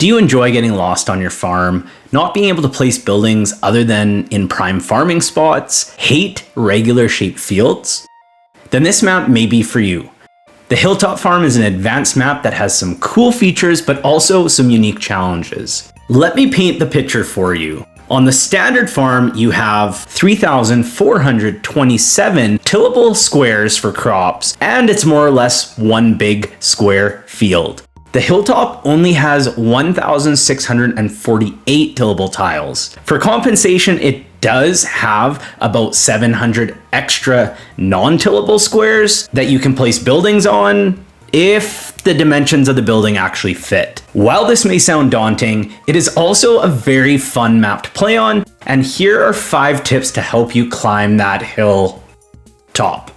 Do you enjoy getting lost on your farm, not being able to place buildings other than in prime farming spots, hate regular shaped fields? Then this map may be for you. The Hilltop farm is an advanced map that has some cool features but also some unique challenges. Let me paint the picture for you. On the standard farm, you have 3,427 tillable squares for crops, and it's more or less one big square field. The Hilltop only has 1,648 tillable tiles. For compensation, it does have about 700 extra non-tillable squares that you can place buildings on if the dimensions of the building actually fit. While this may sound daunting, it is also a very fun map to play on, and here are 5 tips to help you climb that hill top.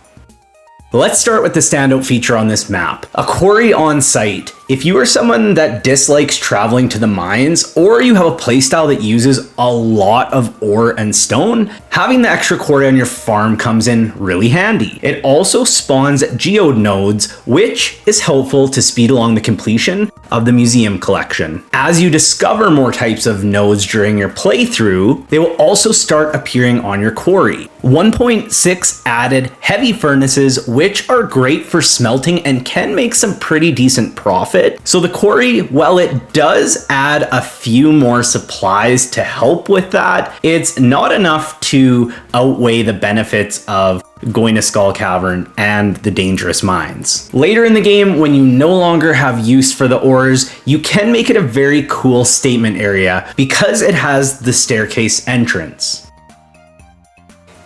Let's start with the standout feature on this map, a quarry on site. If you are someone that dislikes traveling to the mines, or you have a playstyle that uses a lot of ore and stone, having the extra quarry on your farm comes in really handy. It also spawns geode nodes, which is helpful to speed along the completion of the museum collection. As you discover more types of nodes during your playthrough, they will also start appearing on your quarry. 1.6 added heavy furnaces, which are great for smelting and can make some pretty decent profit. So the quarry, while it does add a few more supplies to help with that, it's not enough to outweigh the benefits of going to Skull Cavern and the dangerous mines. Later in the game, when you no longer have use for the ores, you can make it a very cool statement area because it has the staircase entrance.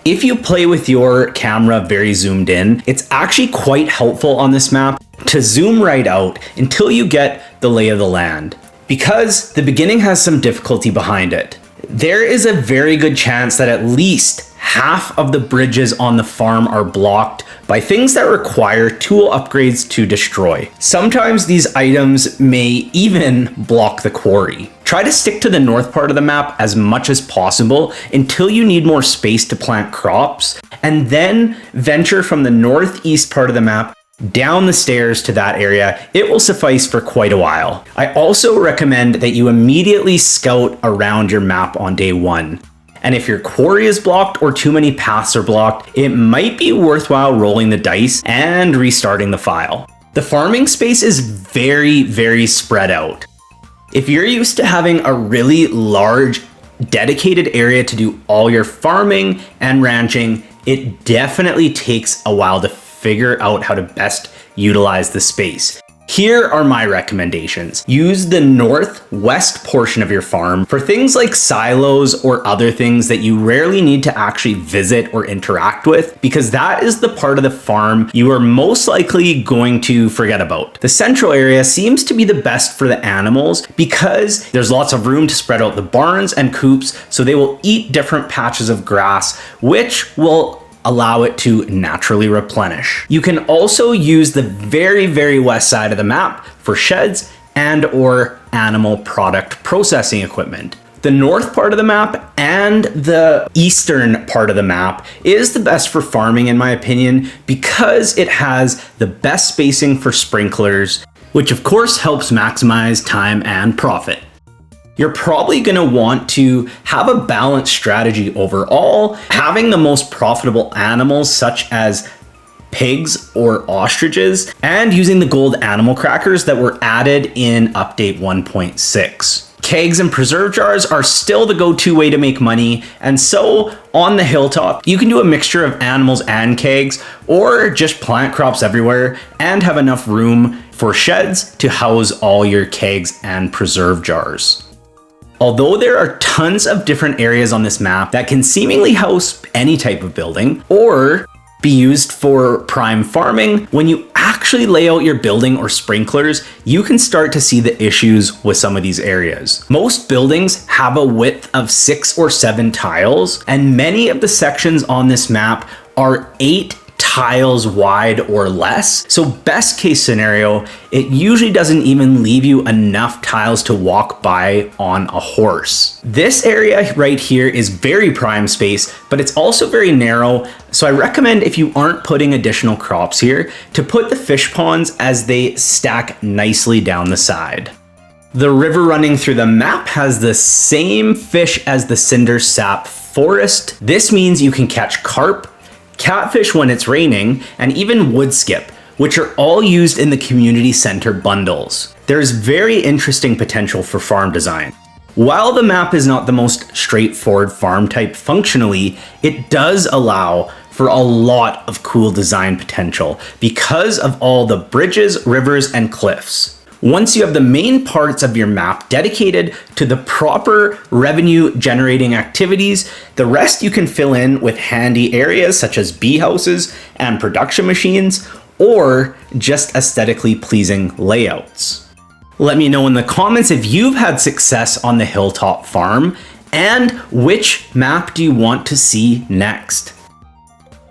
If you play with your camera very zoomed in, it's actually quite helpful on this map to zoom right out until you get the lay of the land, because the beginning has some difficulty behind it. There is a very good chance that at least half of the bridges on the farm are blocked by things that require tool upgrades to destroy. Sometimes these items may even block the quarry. Try to stick to the north part of the map as much as possible until you need more space to plant crops, and then venture from the northeast part of the map down the stairs to that area. It will suffice for quite a while. I also recommend that you immediately scout around your map on day 1. And if your quarry is blocked or too many paths are blocked, it might be worthwhile rolling the dice and restarting the file. The farming space is very spread out. If you're used to having a really large dedicated area to do all your farming and ranching, it definitely takes a while to figure out how to best utilize the space. Here are my recommendations. Use the northwest portion of your farm for things like silos or other things that you rarely need to actually visit or interact with, because that is the part of the farm you are most likely going to forget about. The central area seems to be the best for the animals because there's lots of room to spread out the barns and coops, so they will eat different patches of grass, which will allow it to naturally replenish. You can also use the very west side of the map for sheds and or animal product processing equipment. The north part of the map and the eastern part of the map is the best for farming in my opinion, because it has the best spacing for sprinklers, which of course helps maximize time and profit. You're probably going to want to have a balanced strategy overall, having the most profitable animals such as pigs or ostriches, and using the gold animal crackers that were added in update 1.6. Kegs and preserve jars are still the go-to way to make money, and so on the Hilltop, you can do a mixture of animals and kegs, or just plant crops everywhere and have enough room for sheds to house all your kegs and preserve jars. Although there are tons of different areas on this map that can seemingly house any type of building or be used for prime farming, when you actually lay out your building or sprinklers, you can start to see the issues with some of these areas. Most buildings have a width of 6 or 7 tiles, and many of the sections on this map are 8 tiles wide or less. So best case scenario, it usually doesn't even leave you enough tiles to walk by on a horse. This area right here is very prime space, but it's also very narrow. So I recommend, if you aren't putting additional crops here, to put the fish ponds as they stack nicely down the side. The river running through the map has the same fish as the cinder sap forest. This means you can catch carp, catfish when it's raining, and even wood skip, which are all used in the community center bundles. There's very interesting potential for farm design. While the map is not the most straightforward farm type functionally, it does allow for a lot of cool design potential because of all the bridges, rivers, and cliffs. Once you have the main parts of your map dedicated to the proper revenue generating activities, the rest you can fill in with handy areas such as bee houses and production machines, or just aesthetically pleasing layouts. Let me know in the comments if you've had success on the Hilltop farm, and which map do you want to see next?